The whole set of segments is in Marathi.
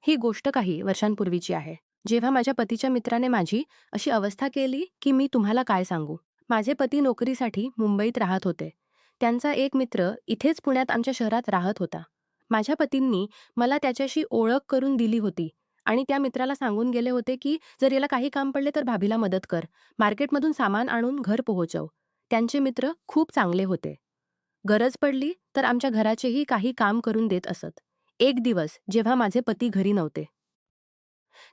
ही गोष्ट काही वर्षांपूर्वीची आहे. जेव्हा माझ्या पतीच्या मित्राने माझी अशी अवस्था केली, की मी तुम्हाला काय सांगू. माझे पती नोकरीसाठी मुंबईत राहत होते. त्यांचा एक मित्र इथेच पुण्यात आमच्या शहरात राहत होता. माझ्या पतींनी मला त्याच्याशी ओळख करून दिली होती आणि त्या मित्राला सांगून गेले होते, की जर याला काही काम पडले तर भाभीला मदत कर. मार्केटमधून सामान आणून घर पोहोचव. त्यांचे मित्र खूप चांगले होते. गरज पडली तर आमच्या घराचेही काही काम करून देत असत. एक दिवस जेव्हा माझे पती घरी नव्हते,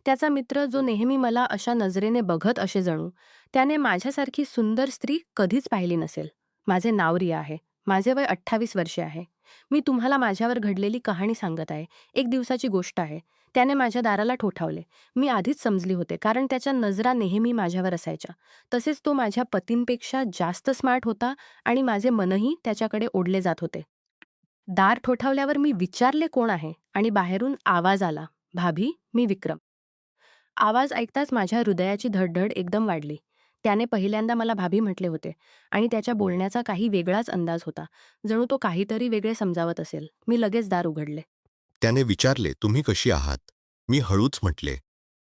त्याचा मित्र जो नेहमी मला अशा नजरेने बघत असे जणू, त्याने माझ्यासारखी सुंदर स्त्री कधीच पाहिली नसेल. माझे नाव रिया आहे. माझे वय 28 वर्षे आहे. मी तुम्हाला माझ्यावर घडलेली कहाणी सांगत आहे. एक दिवसाची गोष्ट आहे. त्याने माझ्या दाराला ठोठावले. मी आधीच समजली होते, कारण त्याच्या नजरा नेहमी माझ्यावर असायच्या. तसेच तो माझ्या पतींपेक्षा जास्त स्मार्ट होता आणि माझे मनही त्याच्याकडे ओढले जात होते. दार ठोठावल्यावर मी विचारले कोण आहे आणि बाहेरून आवाज आला, भाभी मी विक्रम. आवाज ऐकताच माझ्या हृदयाची धडधड एकदम वाढली. त्याने पहिल्यांदा मला भाभी म्हटले होते आणि त्याच्या बोलण्याचा काही वेगळाच अंदाज होता. जणू तो काहीतरी वेगळे समजावत असेल. मी लगेच दार उघडले. त्याने विचारले, "तुम्ही कशी आहात?" मी हळूच म्हटले,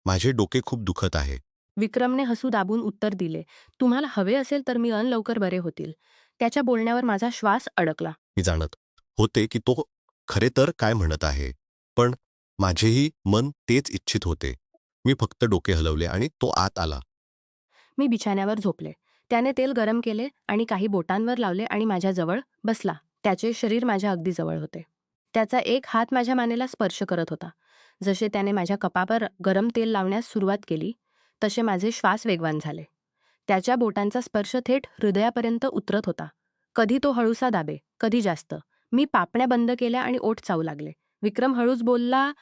"माझे डोके खूप दुखत आहे." विक्रमने हसू दाबून उत्तर दिले, तुम्हाला हवे असेल तर मी लवकर बरे होतील. त्याच्या बोलण्यावर माझा श्वास अडकला. मी जाणत होते की तो खरे तर काय म्हणत आहे, पण माझेही मन तेच इच्छित होते. मी फक्त डोके हलवले आणि तो आत आला. मी बिछाण्यावर झोपले. त्याने तेल गरम केले आणि काही बोटांवर लावले आणि माझ्याजवळ बसला. त्याचे शरीर माझ्या अगदी जवळ होते. त्याचा एक हात माझ्या मानेला स्पर्श करत होता. जसे त्याने माझ्या कपावर गरम तेल लावण्यास सुरुवात केली, तसे माझे श्वास वेगवान झाले. त्याच्या बोटांचा स्पर्श थेट हृदयापर्यंत उतरत होता. कधी तो हळूसा दाबे, कधी जास्त. मी पापण्या बंद केल्या आणि ओठ चावू लागले. विक्रम हळूच बोलला,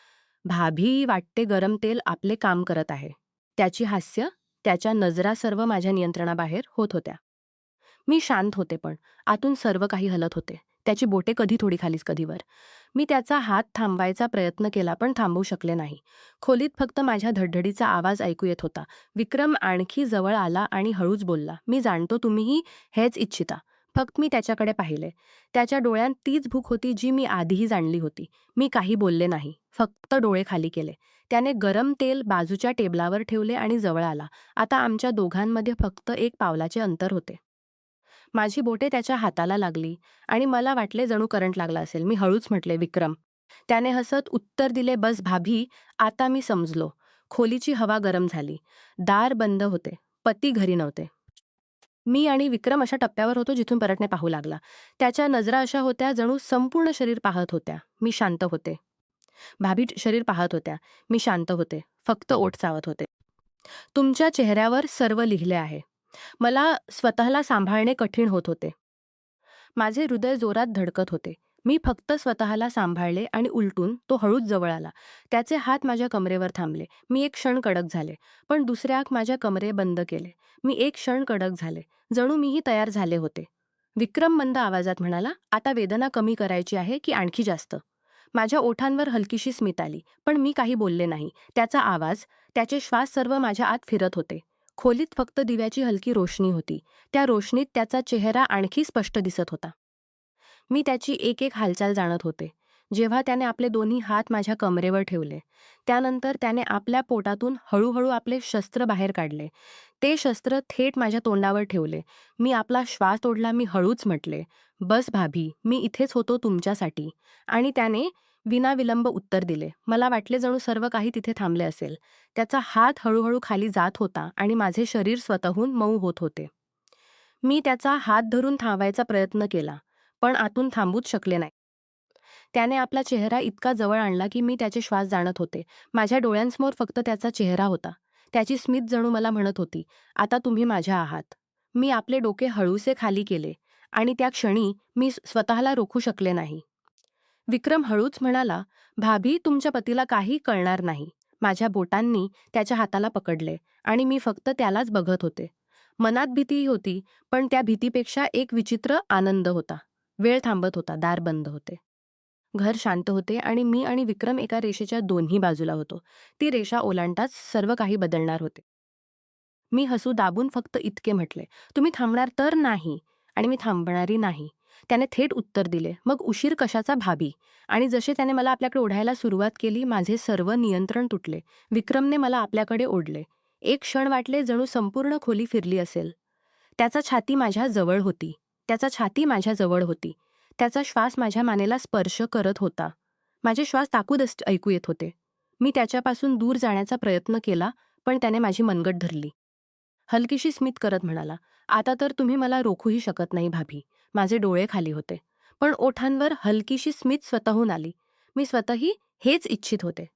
भाभी वाटते गरम तेल आपले काम करत आहे. त्याची हास्य, त्याच्या नजरा सर्व माझ्या नियंत्रणाबाहेर होत होत्या. मी शांत होते पण आतून सर्व काही हलत होते. त्याची बोटे कधी थोडी खालीच कधी वर. मी त्याचा हात थांबवायचा प्रयत्न केला पण थांबवू शकले नाही. खोलीत फक्त माझ्या धडधडीचा आवाज ऐकू येत होता. विक्रम आणखी जवळ आला आणि हळूच बोलला, मी जाणतो तुम्हीही हेच इच्छिता. फक्त मी त्याच्याकडे पाहिले. त्याच्या डोळ्यात तीच भूक होती जी मी आधीही जाणली होती. मी काही बोलले नाही, फक्त डोळे खाली केले. त्याने गरम तेल बाजूच्या टेबलावर ठेवले आणि जवळ आला. आता आमच्या दोघांमध्ये फक्त एक पावलाचे अंतर होते. माझी बोटे त्याच्या हाताला लागली आणि मला वाटले जणू करंट लागला असेल. मी हळूच म्हटले, विक्रम. त्याने हसत उत्तर दिले, बस भाभी, आता मी समजलो. खोलीची हवा गरम झाली. दार बंद होते. पती घरी नव्हते. मी आणि विक्रम अशा टप्प्यावर होतो जिथून परतणे पाहू लागला. त्याच्या नजरा अशा होत्या जणू संपूर्ण शरीर पाहत होत्या. मी शांत होते. भाभी शरीर पाहत होत्या. मी शांत होते. फक्त ओठ चावत होते. तुमच्या चेहऱ्यावर सर्व लिहिले आहे. मला स्वतःला सांभाळणे कठीण होत होते. माझे हृदय जोरात धडकत होते. मी फक्त स्वतःला सांभाळले आणि उलटून तो हळूच जवळ आला. त्याचे हात माझ्या कमरेवर थांबले. मी एक क्षण कडक झाले. पण दुसऱ्या माझ्या कमरे बंद केले. मी एक क्षण कडक झाले. जणू मीही तयार झाले होते. विक्रम मंद आवाजात म्हणाला, आता वेदना कमी करायची आहे की आणखी जास्त? माझ्या ओठांवर हलकीशी स्मित आली. पण मी काही बोलले नाही. त्याचा आवाज, त्याचे श्वास सर्व माझ्या आत फिरत होते. खोलीत फक्त दिव्याची हलकी रोशनी होती. त्या रोशनीत त्याचा चेहरा आणखी स्पष्ट दिसत होता. मी त्याची एक एक हालचाल जाणत होते. जेव्हा त्याने आपले दोन्ही हात माझ्या कमरेवर ठेवले, त्यानंतर त्याने आपल्या पोटातून हळूहळू आपले शस्त्र बाहेर काढले. ते शस्त्र थेट माझ्या तोंडावर ठेवले. मी आपला श्वास ओढला. मी हळूच म्हटले, बस भाभी, मी इथेच होतो तुमच्यासाठी. आणि त्याने विनाविलंब उत्तर दिले. मला वाटले जणू सर्व काही तिथे थांबले असेल. त्याचा हात हळूहळू खाली जात होता आणि माझे शरीर स्वतःहून मऊ होत होते. मी त्याचा हात धरून थांबायचा प्रयत्न केला, पण आतून थांबूच शकले नाही. त्याने आपला चेहरा इतका जवळ आणला की मी त्याचे श्वास जाणत होते. माझ्या डोळ्यांसमोर फक्त त्याचा चेहरा होता. त्याची स्मित जणू मला म्हणत होती, आता तुम्ही माझ्या आहात. मी आपले डोके हळूसे खाली केले आणि त्या क्षणी मी स्वतःला रोखू शकले नाही. विक्रम हळूच म्हणाला, भाभी तुमच्या पतीला काही कळणार नाही. माझ्या बोटांनी त्याच्या हाताला पकडले आणि मी फक्त त्यालाच बघत होते. मनात भीतीही होती, पण त्या भीतीपेक्षा एक विचित्र आनंद होता. वेळ थांबत होता. दार बंद होते. घर शांत होते आणि मी आणि विक्रम एका रेषेच्या दोन्ही बाजूला होतो. ती रेषा ओलांडताच सर्व काही बदलणार होते. मी हसू दाबून फक्त इतके म्हटले, तुम्ही थांबणार तर नाही आणि मी थांबणारी नाही. त्याने थेट उत्तर दिले, "मग उशीर कशाचा भाभी?" आणि जसे त्याने मला आपल्याकडे ओढायला सुरुवात केली, माझे सर्व नियंत्रण तुटले. विक्रमने मला आपल्याकडे ओढले. एक क्षण वाटले जणू संपूर्ण खोली फिरली असेल. त्याचा छाती माझ्या जवळ होती. त्याचा छाती माझ्या जवळ होती. त्याचा श्वास माझ्या मानेला स्पर्श करत होता. माझे श्वास ताकूदस्त ऐकू येत होते. मी त्याच्यापासून दूर जाण्याचा प्रयत्न केला, पण त्याने माझी मनगट धरली. हलकीशी स्मित करत म्हणाला, "आता तर तुम्ही मला रोखूही शकत नाही भाभी." माझे डोळे खाली होते. पण ओठांवर हलकीशी स्मित स्वतःहून आली. मी स्वतःही हेच इच्छित होते.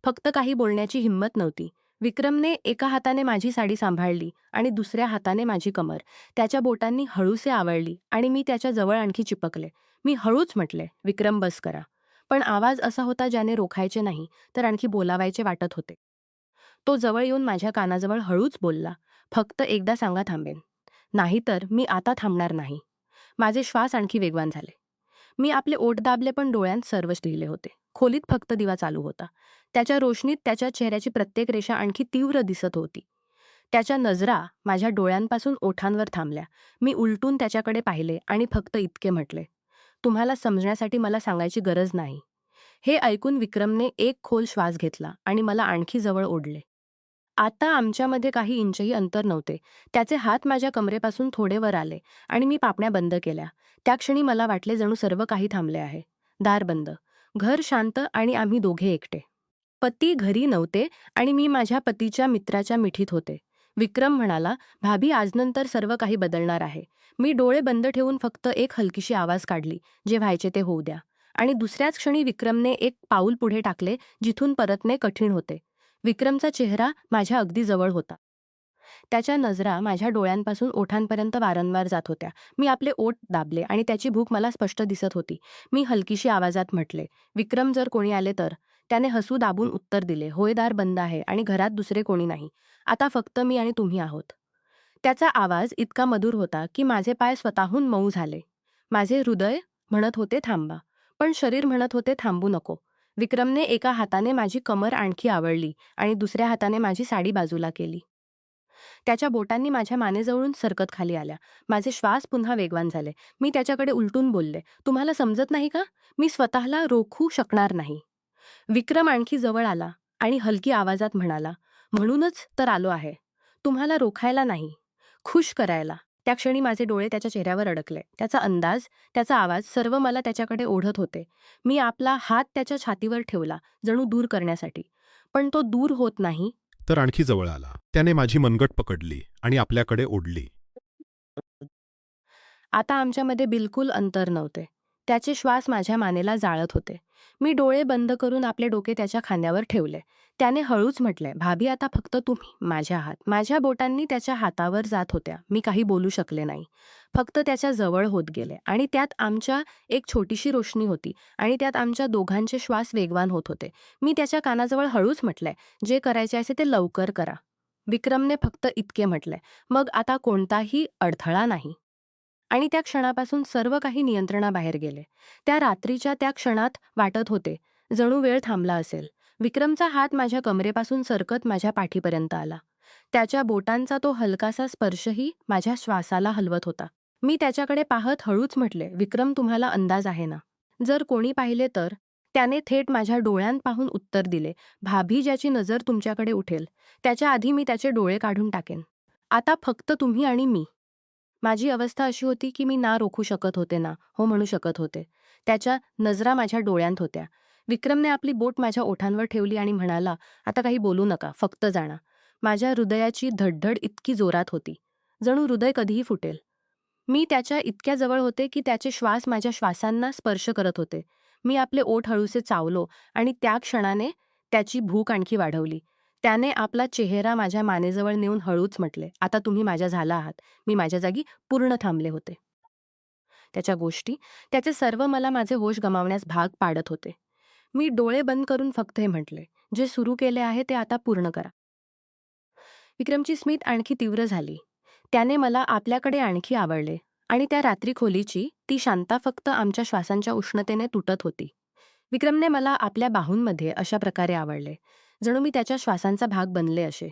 फक्त काही बोलण्याची हिंमत नव्हती. विक्रमने एका हाताने माझी साडी सांभाळली आणि दुसऱ्या हाताने माझी कमर. त्याच्या बोटांनी हळूसे आवळली आणि मी त्याच्या जवळ आणखी चिपकले. मी हळूच म्हटले, "विक्रम बस करा." पण आवाज असा होता ज्याने रोखायचे नाही, तर आणखी बोलावायचे वाटत होते. तो जवळ येऊन माझ्या कानाजवळ हळूच बोलला, "फक्त एकदा सांगा थांबेन. नाहीतर मी आता थांबणार नाही." माझे श्वास आणखी वेगवान झाले. मी आपले ओठ दाबले पण डोळ्यांत सर्व लिहिले होते. खोलीत फक्त दिवा चालू होता. त्याच्या रोशनीत त्याच्या चेहऱ्याची प्रत्येक रेषा आणखी तीव्र दिसत होती. त्याच्या नजरा माझ्या डोळ्यांपासून ओठांवर थांबल्या. मी उलटून त्याच्याकडे पाहिले आणि फक्त इतके म्हटले, "तुम्हाला समजण्यासाठी मला सांगायची गरज नाही." हे ऐकून विक्रमने एक खोल श्वास घेतला आणि मला आणखी जवळ ओढले. आता आमच्यामध्ये काही इंचही अंतर नव्हते. त्याचे हात माझ्या कमरेपासून थोडे वर आले आणि मी पापण्या बंद केल्या. त्या क्षणी मला वाटले जणू सर्व काही थांबले आहे. दार बंद. घर शांत आणि आम्ही दोघे एकटे. पती घरी नव्हते आणि मी माझ्या पतीच्या मित्राच्या मिठीत होते. विक्रम म्हणाला, "भाभी आजनंतर सर्व काही बदलणार आहे." मी डोळे बंद ठेवून फक्त एक हलकीशी आवाज काढली, "जे व्हायचे ते होऊ द्या." आणि दुसऱ्याच क्षणी विक्रमने एक पाऊल पुढे टाकले, जिथून परतणे कठीण होते. विक्रमचा चेहरा माझ्या अगदी जवळ होता. त्याच्या नजरा माझ्या डोळ्यांपासून ओठांपर्यंत वारंवार जात होत्या. मी आपले ओठ दाबले आणि त्याची भूक मला स्पष्ट दिसत होती. मी हलकीशी आवाजात म्हटले, "विक्रम जर कोणी आले तर?" त्याने हसू दाबून उत्तर दिले, "होय, दार बंद आहे आणि घरात दुसरे कोणी नाही. आता फक्त मी आणि तुम्ही आहोत." त्याचा आवाज इतका मधुर होता की माझे पाय स्वतःहून मऊ झाले. माझे हृदय म्हणत होते थांबा, पण शरीर म्हणत होते थांबू नको. विक्रमने एका हाताने माझी कमर आणखी आवळली आणि दुसऱ्या हाताने माझी साडी बाजूला केली. त्याच्या बोटांनी माझ्या मानेजवळून सरकत खाली आल्या. माझे श्वास पुन्हा वेगवान झाले. मी त्याच्याकडे उलटून बोलले, "तुम्हाला समजत नाही का? मी स्वतःला रोखू शकणार नाही." विक्रम आणखी जवळ आला आणि हलकी आवाजात म्हणाला, "म्हणूनच तर आलो आहे. तुम्हाला रोखायला नाही, खुश करायला." त्या क्षणी माझे डोळे त्याच्या चेहऱ्यावर अडकले. त्याचा अंदाज, त्याचा आवाज सर्व मला त्याच्याकडे ओढत होते. मी आपला हात त्याच्या छातीवर ठेवला, जणू दूर करण्यासाठी. पण तो दूर होत नाही. तर आणखी जवळ आला. त्याने माझी मनगट पकडली आणि आपल्याकडे ओढली. आता आमच्यामध्ये बिलकुल अंतर नव्हते. त्याचे श्वास माझ्या मानेला जाळत होते. मी डोळे बंद करून आपले डोके त्याच्या खांद्यावर ठेवले. त्याने हळूच म्हटले, "भाभी आता फक्त तुम्ही माझ्या हात." माझ्या बोटांनी त्याच्या हातावर जात होत्या. मी काही बोलू शकले नाही. फक्त त्याच्या जवळ होत गेले आणि त्यात आमच्या एक छोटीशी रोशनी होती आणि त्यात आमच्या दोघांचे श्वास वेगवान होत होते. मी त्याच्या कानाजवळ हळूच म्हटले, "जे करायचे असे ते लवकर करा." विक्रमने फक्त इतके म्हटले, "मग आता कोणताही अडथळा नाही." आणि त्या क्षणापासून सर्व काही नियंत्रणाबाहेर गेले. त्या रात्रीच्या त्या क्षणात वाटत होते, जणू वेळ थांबला असेल. विक्रमचा हात माझ्या कमरेपासून सरकत माझ्या पाठीपर्यंत आला. त्याच्या बोटांचा तो हलकासा स्पर्शही माझ्या श्वासाला हलवत होता. मी त्याच्याकडे पाहत हळूच म्हटले, "विक्रम तुम्हाला अंदाज आहे ना? जर कोणी पाहिले तर?" त्याने थेट माझ्या डोळ्यांत पाहून उत्तर दिले, "भाभी ज्याची नजर तुमच्याकडे उठेल, त्याच्या आधी मी त्याचे डोळे काढून टाकेन. आता फक्त तुम्ही आणि मी." माझी अवस्था अशी होती की मी ना रोखू शकत होते ना हो म्हणू शकत होते. त्याच्या नजरा माझ्या डोळ्यांत होत्या. विक्रमने आपली बोट माझ्या ओठांवर ठेवली आणि म्हणाला, "आता काही बोलू नका, फक्त जाणा." माझ्या हृदयाची धडधड इतकी जोरात होती, जणू हृदय कधीही फुटेल. मी त्याच्या इतक्या जवळ होते की त्याचे श्वास माझ्या श्वासांना स्पर्श करत होते. मी आपले ओठ हळूसे चावलो आणि त्या क्षणाने त्याची भूक आणखी वाढवली. त्याने आपला चेहरा माझ्या मानेजवळ नेऊन हळूच म्हटले, "आता तुम्ही माझ्या झाला आहात." मी माझ्या जागी पूर्ण थांबले होते. त्याच्या गोष्टी, त्याचे सर्व मला माझे होश गमावण्यास भाग पाडत होते. मी डोळे बंद करून फक्त हे म्हटले, "जे सुरू केले आहे ते आता पूर्ण करा." विक्रमची स्मित आणखी तीव्र झाली. त्याने मला आपल्याकडे आणखी आवडले आणि त्या रात्री खोलीची ती शांता फक्त आमच्या श्वासांच्या उष्णतेने तुटत होती. विक्रमने मला आपल्या बाहूंमध्ये अशा प्रकारे आवडले, जणू मी त्याच्या श्वासांचा भाग बनले असे.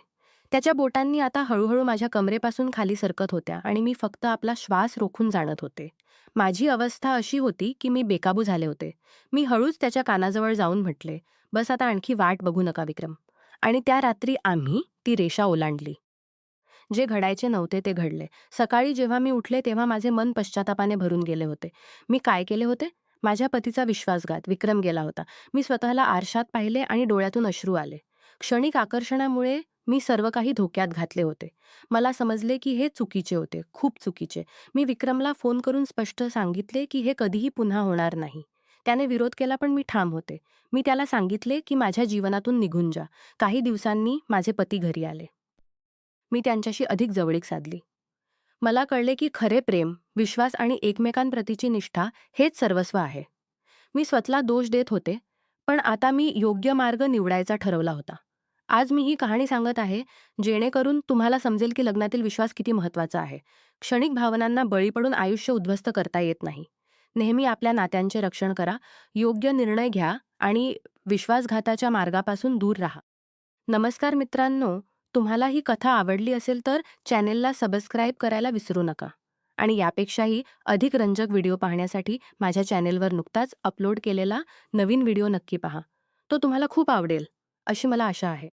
त्याच्या बोटांनी आता हळूहळू माझ्या कमरेपासून खाली सरकत होत्या आणि मी फक्त आपला श्वास रोखून जाणत होते. माझी अवस्था अशी होती की मी बेकाबू झाले होते. मी हळूच त्याच्या कानाजवळ जाऊन म्हटले, "बस आता आणखी वाट बघू नका विक्रम." आणि त्या रात्री आम्ही ती रेषा ओलांडली. जे घडायचे नव्हते ते घडले. सकाळी जेव्हा मी उठले तेव्हा माझे मन पश्चातापाने भरून गेले होते. मी काय केले होते? माझ्या पतीचा विश्वासघात, विक्रम गेला होता. मी स्वतःला आरशात पाहिले आणि डोळ्यातून अश्रू आले. क्षणिक आकर्षणामुळे मी सर्व काही धोक्यात घातले होते. मला समजले की हे चुकीचे होते, खूप चुकीचे. मी विक्रमला फोन करून स्पष्ट सांगितले की हे कधीही पुन्हा होणार नाही. त्याने विरोध केला पण मी ठाम होते. मी त्याला सांगितले की माझ्या जीवनातून निघून जा. काही दिवसांनी माझे पती घरी आले. मी त्यांच्याशी अधिक जवळीक साधली. मला कळले की खरे प्रेम, विश्वास आणि एकमेकांप्रतीची निष्ठा हेच सर्वस्व आहे. मी स्वतःला दोष देत होते, पण आता मी योग्य मार्ग निवडायचा ठरवला होता. आज मी ही कहाणी सांगत आहे, जेणेकरून तुम्हाला समजेल की लग्नातील विश्वास किती महत्त्वाचा आहे. क्षणिक भावनांना बळी पडून आयुष्य उद्ध्वस्त करता येत नाही. नेहमी आपल्या नात्यांचे रक्षण करा, योग्य निर्णय घ्या आणि विश्वासघाताच्या मार्गापासून दूर राहा. नमस्कार मित्रांनो, तुम्हाला ही कथा आवडली असेल तर चॅनेलला सबस्क्राईब करायला विसरू नका. आणि यापेक्षाही अधिक रंजक व्हिडिओ पाहण्यासाठी माझ्या चॅनेलवर नुकताच अपलोड केलेला नवीन व्हिडिओ नक्की पहा. तो तुम्हाला खूप आवडेल, अशी मला आशा आहे.